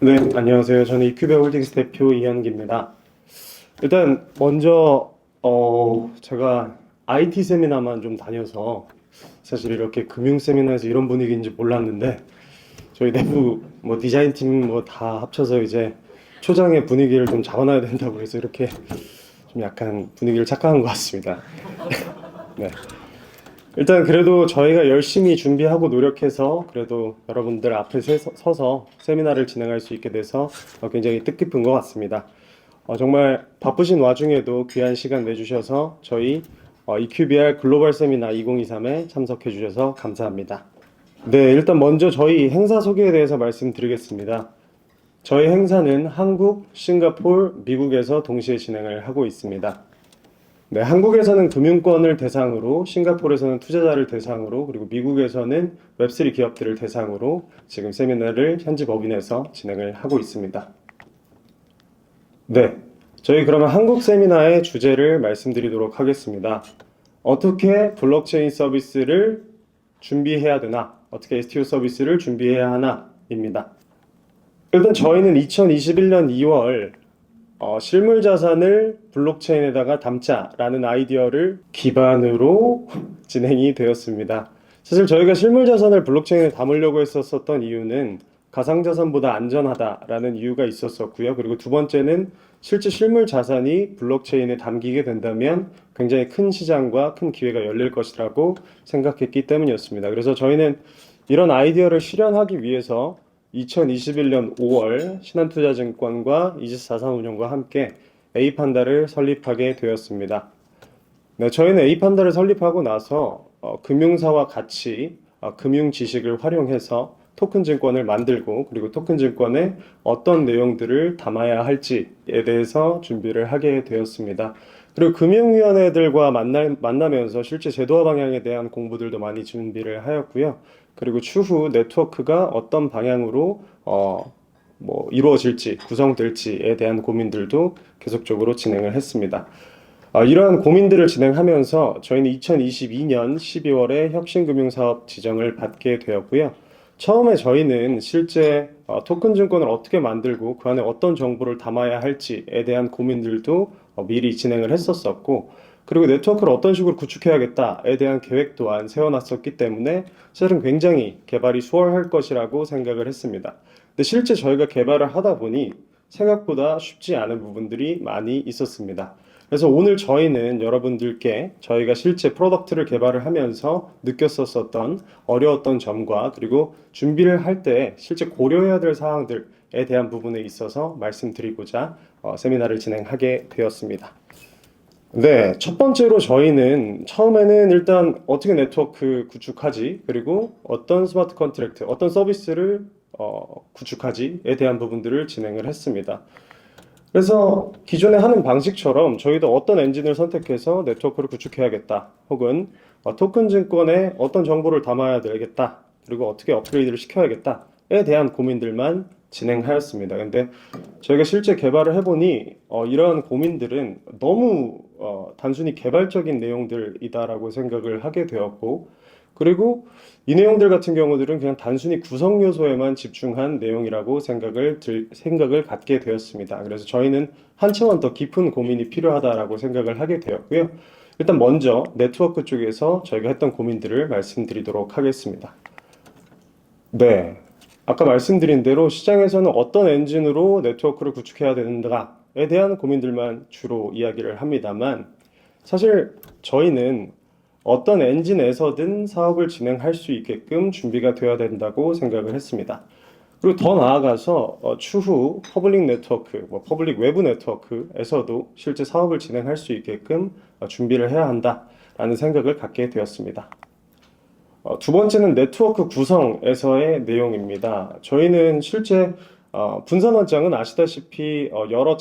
네, 안녕하세요. 저는 이큐베 홀딩스 대표 이현기입니다. 일단 먼저 제가 IT 세미나만 좀 다녀서 사실 이렇게 금융 세미나에서 이런 분위기인지 몰랐는데 저희 내부 뭐 디자인 팀 뭐 다 합쳐서 이제 초장의 분위기를 좀 잡아놔야 된다고 해서 이렇게 좀 약간 분위기를 착각한 것 같습니다. 네. 일단 그래도 저희가 열심히 준비하고 노력해서 그래도 여러분들 앞에 서서 세미나를 진행할 수 있게 돼서 굉장히 뜻깊은 것 같습니다. 정말 바쁘신 와중에도 귀한 시간 내주셔서 저희 EQBR 글로벌 세미나 2023에 참석해 주셔서 감사합니다. 네, 일단 먼저 저희 행사 소개에 대해서 말씀드리겠습니다. 저희 행사는 한국, 싱가포르, 미국에서 동시에 진행을 하고 있습니다. 네, 한국에서는 금융권을 대상으로, 싱가포르에서는 투자자를 대상으로, 그리고 미국에서는 웹3 기업들을 대상으로 지금 세미나를 현지 법인에서 진행을 하고 있습니다. 네, 저희 그러면 한국 세미나의 주제를 말씀드리도록 하겠습니다. 어떻게 블록체인 서비스를 준비해야 되나, 어떻게 STO 서비스를 준비해야 하나입니다. 일단 저희는 2021년 2월 실물 자산을 블록체인에다가 담자라는 아이디어를 기반으로 진행이 되었습니다. 사실 저희가 실물 자산을 블록체인에 담으려고 했었던 이유는 가상자산보다 안전하다라는 이유가 있었었고요. 그리고 두 번째는 실제 실물 자산이 블록체인에 담기게 된다면 굉장히 큰 시장과 큰 기회가 열릴 것이라고 생각했기 때문이었습니다. 그래서 저희는 이런 아이디어를 실현하기 위해서 2021년 5월 신한투자증권과 이지스자산운용과 함께 A판다를 설립하게 되었습니다. 네, 저희는 A판다를 설립하고 나서 금융사와 같이 금융 지식을 활용해서 토큰 증권을 만들고 그리고 토큰 증권에 어떤 내용들을 담아야 할지에 대해서 준비를 하게 되었습니다. 그리고 금융위원회들과 만나면서 실제 제도화 방향에 대한 공부들도 많이 준비를 하였고요. 그리고 추후 네트워크가 어떤 방향으로 이루어질지 구성될지에 대한 고민들도 계속적으로 진행을 했습니다. 이러한 고민들을 진행하면서 저희는 2022년 12월에 혁신금융사업 지정을 받게 되었고요. 처음에 저희는 실제 토큰 증권을 어떻게 만들고 그 안에 어떤 정보를 담아야 할지에 대한 고민들도 미리 진행을 했었었고, 그리고 네트워크를 어떤 식으로 구축해야겠다에 대한 계획 또한 세워놨었기 때문에 사실은 굉장히 개발이 수월할 것이라고 생각을 했습니다. 근데 실제 저희가 개발을 하다 보니 생각보다 쉽지 않은 부분들이 많이 있었습니다. 그래서 오늘 저희는 여러분들께 저희가 실제 프로덕트를 개발을 하면서 느꼈었던 어려웠던 점과 그리고 준비를 할 때 실제 고려해야 될 사항들에 대한 부분에 있어서 말씀드리고자 세미나를 진행하게 되었습니다. 네, 첫 번째로 저희는 처음에는 일단 어떻게 네트워크 구축하지, 그리고 어떤 스마트 컨트랙트, 어떤 서비스를 구축하지에 대한 부분들을 진행을 했습니다. 그래서 기존에 하는 방식처럼 저희도 어떤 엔진을 선택해서 네트워크를 구축해야겠다, 혹은 토큰 증권에 어떤 정보를 담아야 되겠다, 그리고 어떻게 업그레이드를 시켜야겠다에 대한 고민들만 진행하였습니다. 근데 저희가 실제 개발을 해보니 이러한 고민들은 너무 단순히 개발적인 내용들이다라고 생각을 하게 되었고, 그리고 이 내용들 같은 경우들은 그냥 단순히 구성 요소에만 집중한 내용이라고 생각을 갖게 되었습니다. 그래서 저희는 한 차원 더 깊은 고민이 필요하다라고 생각을 하게 되었고요. 일단 먼저 네트워크 쪽에서 저희가 했던 고민들을 말씀드리도록 하겠습니다. 네. 아까 말씀드린 대로 시장에서는 어떤 엔진으로 네트워크를 구축해야 되는가에 대한 고민들만 주로 이야기를 합니다만, 사실 저희는 어떤 엔진에서든 사업을 진행할 수 있게끔 준비가 되어야 된다고 생각을 했습니다. 그리고 더 나아가서 추후 퍼블릭 네트워크, 퍼블릭 외부 네트워크에서도 실제 사업을 진행할 수 있게끔 준비를 해야 한다라는 생각을 갖게 되었습니다. 두 번째는 네트워크 구성에서의 내용입니다. 저희는 실제 분산 원장은 아시다시피 여러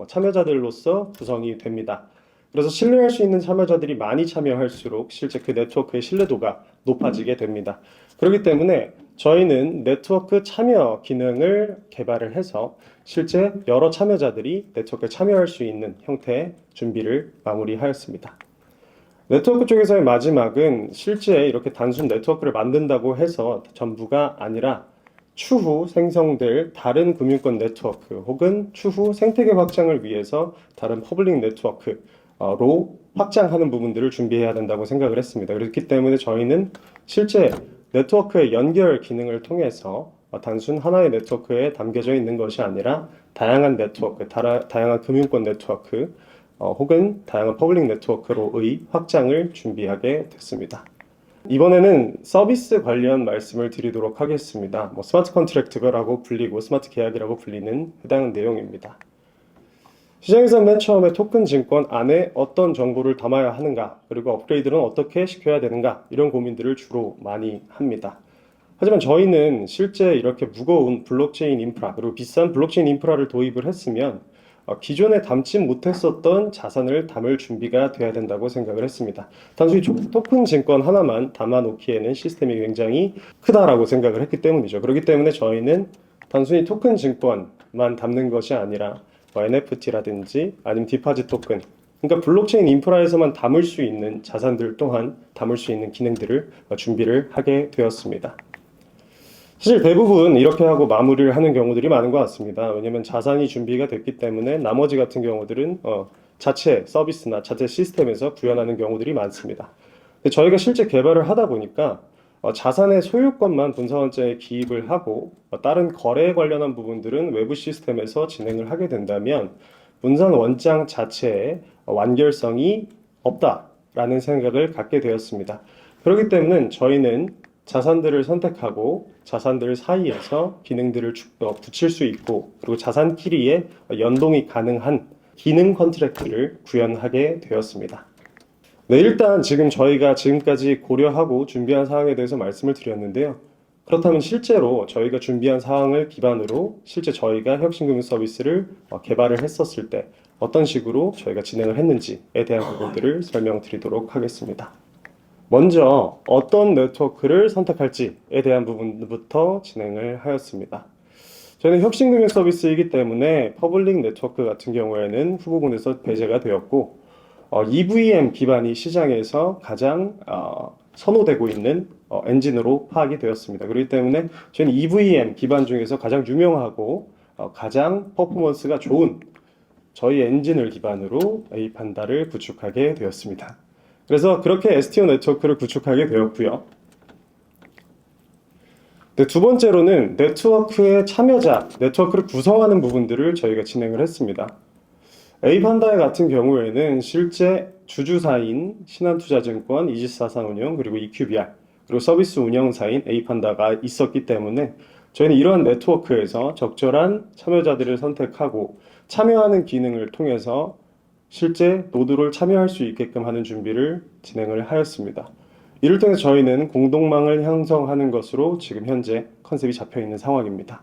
참여자들로서 구성이 됩니다. 그래서 신뢰할 수 있는 참여자들이 많이 참여할수록 실제 그 네트워크의 신뢰도가 높아지게 됩니다. 그렇기 때문에 저희는 네트워크 참여 기능을 개발을 해서 실제 여러 참여자들이 네트워크에 참여할 수 있는 형태의 준비를 마무리하였습니다. 네트워크 쪽에서의 마지막은 실제 이렇게 단순 네트워크를 만든다고 해서 전부가 아니라 추후 생성될 다른 금융권 네트워크 혹은 추후 생태계 확장을 위해서 다른 퍼블릭 네트워크로 확장하는 부분들을 준비해야 된다고 생각을 했습니다. 그렇기 때문에 저희는 실제 네트워크의 연결 기능을 통해서 단순 하나의 네트워크에 담겨져 있는 것이 아니라 다양한 네트워크, 다양한 금융권 네트워크 혹은 다양한 퍼블릭 네트워크로의 확장을 준비하게 됐습니다. 이번에는 서비스 관련 말씀을 드리도록 하겠습니다. 스마트 컨트랙트라고 불리고 스마트 계약이라고 불리는 해당 내용입니다. 시장에서 맨 처음에 토큰 증권 안에 어떤 정보를 담아야 하는가, 그리고 업그레이드는 어떻게 시켜야 되는가, 이런 고민들을 주로 많이 합니다. 하지만 저희는 실제 이렇게 무거운 블록체인 인프라, 그리고 비싼 블록체인 인프라를 도입을 했으면 기존에 담지 못했었던 자산을 담을 준비가 돼야 된다고 생각을 했습니다. 단순히 토큰 증권 하나만 담아놓기에는 시스템이 굉장히 크다라고 생각을 했기 때문이죠. 그렇기 때문에 저희는 단순히 토큰 증권만 담는 것이 아니라 NFT라든지 아니면 디파짓 토큰, 그러니까 블록체인 인프라에서만 담을 수 있는 자산들 또한 담을 수 있는 기능들을 준비를 하게 되었습니다. 사실 대부분 이렇게 하고 마무리를 하는 경우들이 많은 것 같습니다. 왜냐하면 자산이 준비가 됐기 때문에 나머지 같은 경우들은 자체 서비스나 자체 시스템에서 구현하는 경우들이 많습니다. 근데 저희가 실제 개발을 하다 보니까 자산의 소유권만 분산원장에 기입을 하고 다른 거래에 관련한 부분들은 외부 시스템에서 진행을 하게 된다면 분산 원장 자체의 완결성이 없다라는 생각을 갖게 되었습니다. 그렇기 때문에 저희는 자산들을 선택하고 자산들 사이에서 기능들을 붙일 수 있고 그리고 자산끼리의 연동이 가능한 기능 컨트랙트를 구현하게 되었습니다. 네, 일단 지금 저희가 지금까지 고려하고 준비한 사항에 대해서 말씀을 드렸는데요. 그렇다면 실제로 저희가 준비한 사항을 기반으로 실제 저희가 혁신금융 서비스를 개발을 했었을 때 어떤 식으로 저희가 진행을 했는지에 대한 부분들을 설명드리도록 하겠습니다. 먼저 어떤 네트워크를 선택할지에 대한 부분부터 진행을 하였습니다. 저희는 혁신금융 서비스이기 때문에 퍼블릭 네트워크 같은 경우에는 후보군에서 배제가 되었고 EVM 기반이 시장에서 가장 선호되고 있는 엔진으로 파악이 되었습니다. 그렇기 때문에 저희는 EVM 기반 중에서 가장 유명하고 가장 퍼포먼스가 좋은 저희 엔진을 기반으로 에이판다를 구축하게 되었습니다. 그래서 그렇게 STO 네트워크를 구축하게 되었고요. 두 번째로는 네트워크의 참여자, 네트워크를 구성하는 부분들을 저희가 진행을 했습니다. 에이판다 같은 경우에는 실제 주주사인 신한투자증권, 이지스자산운용, 그리고 EQBR, 그리고 서비스 운영사인 에이판다가 있었기 때문에 저희는 이러한 네트워크에서 적절한 참여자들을 선택하고 참여하는 기능을 통해서 실제 노드를 참여할 수 있게끔 하는 준비를 진행을 하였습니다. 이를 통해서 저희는 공동망을 형성하는 것으로 지금 현재 컨셉이 잡혀 있는 상황입니다.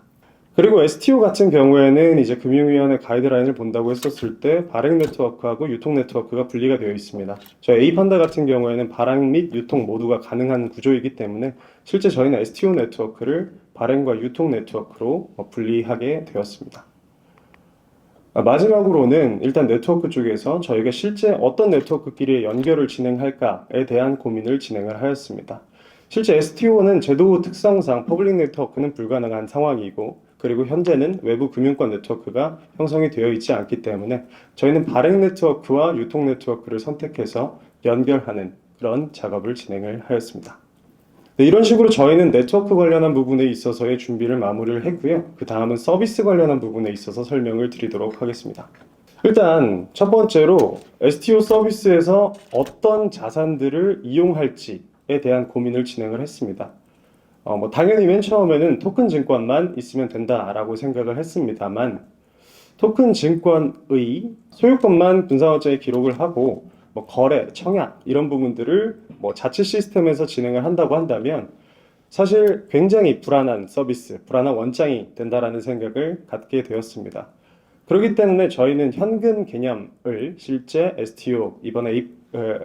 그리고 STO 같은 경우에는 이제 금융위원회 가이드라인을 본다고 했었을 때 발행 네트워크하고 유통 네트워크가 분리가 되어 있습니다. 저희 에이판다 같은 경우에는 발행 및 유통 모두가 가능한 구조이기 때문에 실제 저희는 STO 네트워크를 발행과 유통 네트워크로 분리하게 되었습니다. 마지막으로는 일단 네트워크 쪽에서 저희가 실제 어떤 네트워크끼리의 연결을 진행할까에 대한 고민을 진행을 하였습니다. 실제 STO는 제도 특성상 퍼블릭 네트워크는 불가능한 상황이고 그리고 현재는 외부 금융권 네트워크가 형성이 되어 있지 않기 때문에 저희는 발행 네트워크와 유통 네트워크를 선택해서 연결하는 그런 작업을 진행을 하였습니다. 네, 이런 식으로 저희는 네트워크 관련한 부분에 있어서의 준비를 마무리를 했고요. 그 다음은 서비스 관련한 부분에 있어서 설명을 드리도록 하겠습니다. 일단 첫 번째로 STO 서비스에서 어떤 자산들을 이용할지에 대한 고민을 진행을 했습니다. 당연히 맨 처음에는 토큰 증권만 있으면 된다라고 생각을 했습니다만 토큰 증권의 소유권만 분산원장에 기록을 하고 거래, 청약 이런 부분들을 자체 시스템에서 진행을 한다고 한다면 사실 굉장히 불안한 서비스, 불안한 원장이 된다라는 생각을 갖게 되었습니다. 그렇기 때문에 저희는 현금 개념을 실제 STO, 이번에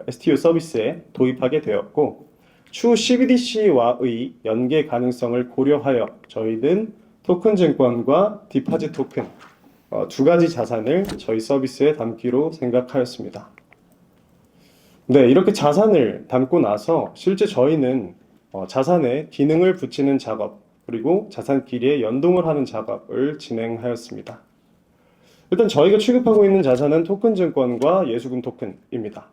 STO 서비스에 도입하게 되었고 추후 CBDC와의 연계 가능성을 고려하여 저희는 토큰 증권과 디파짓 토큰 두 가지 자산을 저희 서비스에 담기로 생각하였습니다. 네, 이렇게 자산을 담고 나서 실제 저희는 자산에 기능을 붙이는 작업, 그리고 자산끼리의 연동을 하는 작업을 진행하였습니다. 일단 저희가 취급하고 있는 자산은 토큰 증권과 예수금 토큰입니다.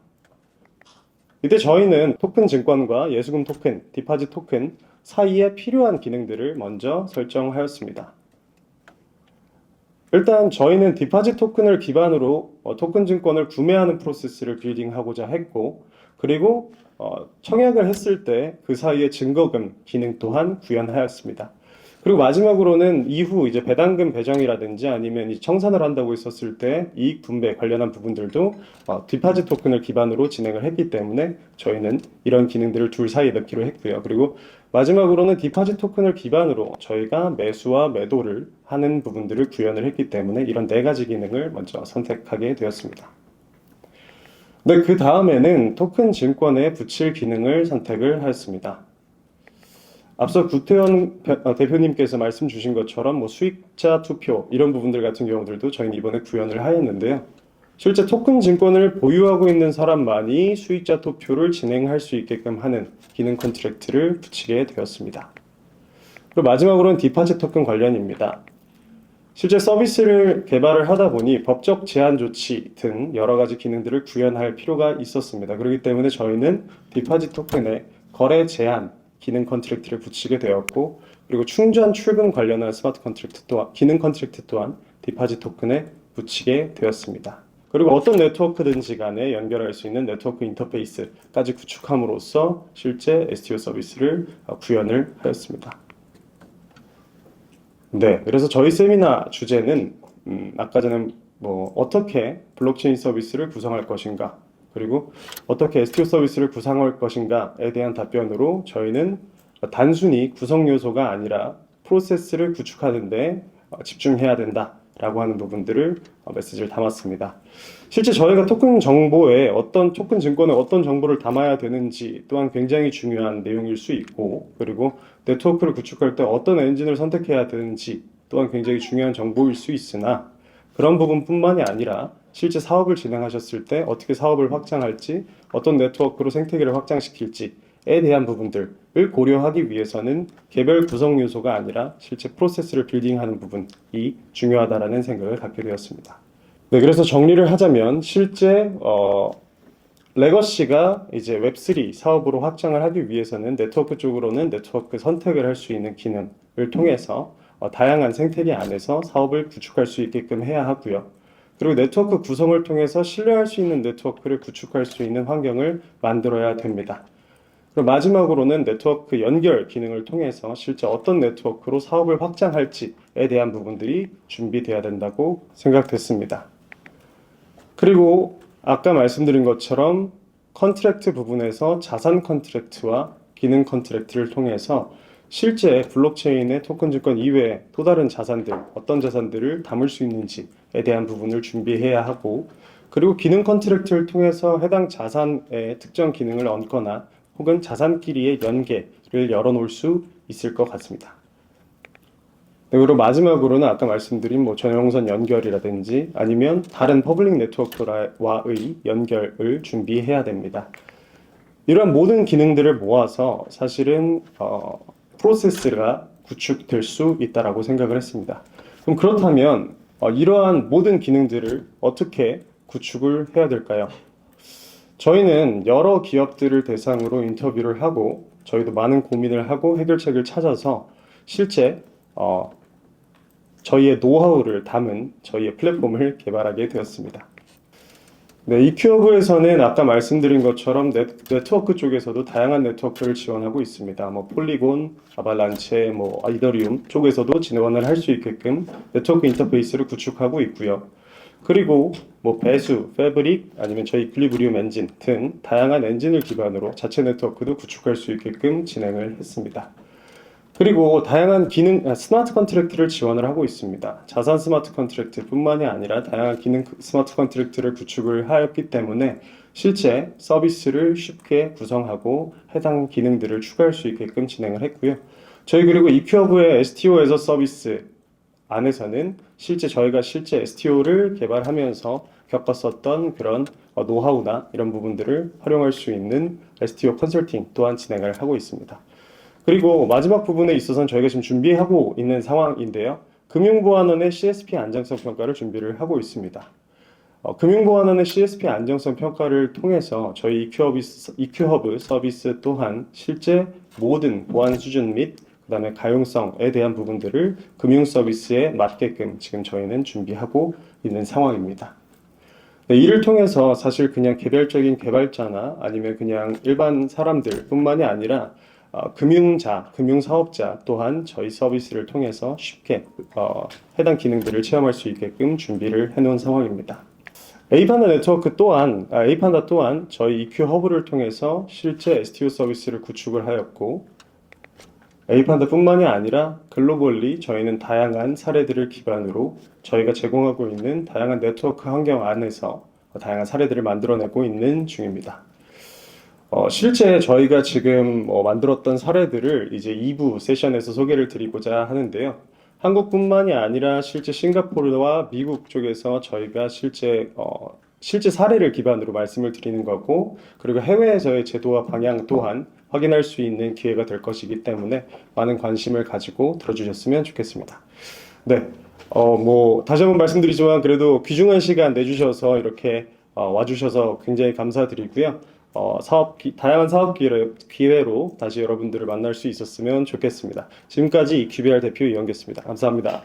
이때 저희는 토큰 증권과 예수금 토큰, 디파짓 토큰 사이에 필요한 기능들을 먼저 설정하였습니다. 일단 저희는 디파짓 토큰을 기반으로 토큰 증권을 구매하는 프로세스를 빌딩하고자 했고, 그리고 청약을 했을 때 그 사이에 증거금 기능 또한 구현하였습니다. 그리고 마지막으로는 이후 이제 배당금 배정이라든지 아니면 청산을 한다고 했었을 때 이익 분배 관련한 부분들도 디파짓 토큰을 기반으로 진행을 했기 때문에 저희는 이런 기능들을 둘 사이에 넣기로 했고요. 그리고 마지막으로는 디파짓 토큰을 기반으로 저희가 매수와 매도를 하는 부분들을 구현을 했기 때문에 이런 네 가지 기능을 먼저 선택하게 되었습니다. 네, 그 다음에는 토큰 증권에 붙일 기능을 선택을 하였습니다. 앞서 구태현 대표님께서 말씀 주신 것처럼 수익자 투표 이런 부분들 같은 경우들도 저희는 이번에 구현을 하였는데요. 실제 토큰 증권을 보유하고 있는 사람만이 수익자 투표를 진행할 수 있게끔 하는 기능 컨트랙트를 붙이게 되었습니다. 그리고 마지막으로는 디파짓 토큰 관련입니다. 실제 서비스를 개발을 하다 보니 법적 제한 조치 등 여러 가지 기능들을 구현할 필요가 있었습니다. 그렇기 때문에 저희는 디파짓 토큰에 거래 제한 기능 컨트랙트를 붙이게 되었고, 그리고 충전 출금 관련한 스마트 컨트랙트 또한 기능 컨트랙트 또한 디파짓 토큰에 붙이게 되었습니다. 그리고 어떤 네트워크든지 간에 연결할 수 있는 네트워크 인터페이스까지 구축함으로써 실제 STO 서비스를 구현을 하였습니다. 네, 그래서 저희 세미나 주제는 아까 전에 어떻게 블록체인 서비스를 구성할 것인가, 그리고 어떻게 STO 서비스를 구성할 것인가에 대한 답변으로 저희는 단순히 구성 요소가 아니라 프로세스를 구축하는 데 집중해야 된다라고 하는 부분들을 메시지를 담았습니다. 실제 저희가 토큰 정보에 토큰 증권에 어떤 정보를 담아야 되는지 또한 굉장히 중요한 내용일 수 있고, 그리고 네트워크를 구축할 때 어떤 엔진을 선택해야 되는지 또한 굉장히 중요한 정보일 수 있으나, 그런 부분뿐만이 아니라 실제 사업을 진행하셨을 때 어떻게 사업을 확장할지, 어떤 네트워크로 생태계를 확장시킬지에 대한 부분들을 고려하기 위해서는 개별 구성 요소가 아니라 실제 프로세스를 빌딩하는 부분이 중요하다라는 생각을 갖게 되었습니다. 네, 그래서 정리를 하자면 실제 레거시가 이제 웹3 사업으로 확장을 하기 위해서는 네트워크 쪽으로는 네트워크 선택을 할 수 있는 기능을 통해서 다양한 생태계 안에서 사업을 구축할 수 있게끔 해야 하고요. 그리고 네트워크 구성을 통해서 신뢰할 수 있는 네트워크를 구축할 수 있는 환경을 만들어야 됩니다. 그리고 마지막으로는 네트워크 연결 기능을 통해서 실제 어떤 네트워크로 사업을 확장할지에 대한 부분들이 준비되어야 된다고 생각됐습니다. 그리고 아까 말씀드린 것처럼 컨트랙트 부분에서 자산 컨트랙트와 기능 컨트랙트를 통해서 실제 블록체인의 토큰 증권 이외에 또 다른 자산들, 어떤 자산들을 담을 수 있는지에 대한 부분을 준비해야 하고, 그리고 기능 컨트랙트를 통해서 해당 자산의 특정 기능을 얹거나 혹은 자산끼리의 연계를 열어놓을 수 있을 것 같습니다. 네, 그리고 마지막으로는 아까 말씀드린 전용선 연결이라든지 아니면 다른 퍼블릭 네트워크와의 연결을 준비해야 됩니다. 이러한 모든 기능들을 모아서 사실은 프로세스가 구축될 수 있다라고 생각을 했습니다. 그럼 그렇다면 이러한 모든 기능들을 어떻게 구축을 해야 될까요? 저희는 여러 기업들을 대상으로 인터뷰를 하고 저희도 많은 고민을 하고 해결책을 찾아서 실제 저희의 노하우를 담은 저희의 플랫폼을 개발하게 되었습니다. 네, 이큐어브에서는 아까 말씀드린 것처럼 네트워크 쪽에서도 다양한 네트워크를 지원하고 있습니다. 폴리곤, 아발란체, 이더리움 쪽에서도 지원을 할 수 있게끔 네트워크 인터페이스를 구축하고 있고요. 그리고 배수, 패브릭, 아니면 저희 이퀄리브리움 엔진 등 다양한 엔진을 기반으로 자체 네트워크도 구축할 수 있게끔 진행을 했습니다. 그리고 다양한 스마트 컨트랙트를 지원을 하고 있습니다. 자산 스마트 컨트랙트 뿐만이 아니라 다양한 기능 스마트 컨트랙트를 구축을 하였기 때문에 실제 서비스를 쉽게 구성하고 해당 기능들을 추가할 수 있게끔 진행을 했고요. 저희 그리고 이큐어브의 STO 에서 서비스 안에서는 저희가 실제 STO를 개발하면서 겪었었던 그런 노하우나 이런 부분들을 활용할 수 있는 STO 컨설팅 또한 진행을 하고 있습니다. 그리고 마지막 부분에 있어서는 저희가 지금 준비하고 있는 상황인데요. 금융보안원의 CSP 안정성 평가를 준비를 하고 있습니다. 금융보안원의 CSP 안정성 평가를 통해서 저희 EQ허브 서비스 또한 실제 모든 보안 수준 및 그다음에 가용성에 대한 부분들을 금융 서비스에 맞게끔 지금 저희는 준비하고 있는 상황입니다. 네, 이를 통해서 사실 그냥 개별적인 개발자나 아니면 그냥 일반 사람들뿐만이 아니라 금융자, 금융사업자 또한 저희 서비스를 통해서 쉽게 해당 기능들을 체험할 수 있게끔 준비를 해놓은 상황입니다. A판다 또한 저희 EQ 허브를 통해서 실제 STO 서비스를 구축을 하였고, A판다뿐만이 아니라 글로벌리 저희는 다양한 사례들을 기반으로 저희가 제공하고 있는 다양한 네트워크 환경 안에서 다양한 사례들을 만들어내고 있는 중입니다. 실제 저희가 지금 만들었던 사례들을 이제 2부 세션에서 소개를 드리고자 하는데요. 한국뿐만이 아니라 실제 싱가포르와 미국 쪽에서 저희가 실제 사례를 기반으로 말씀을 드리는 거고, 그리고 해외에서의 제도와 방향 또한 확인할 수 있는 기회가 될 것이기 때문에 많은 관심을 가지고 들어주셨으면 좋겠습니다. 네, 다시 한번 말씀드리지만 그래도 귀중한 시간 내주셔서 이렇게 와주셔서 굉장히 감사드리고요. 다양한 사업 기회로 다시 여러분들을 만날 수 있었으면 좋겠습니다. 지금까지 QBR 대표 이영규였습니다. 감사합니다.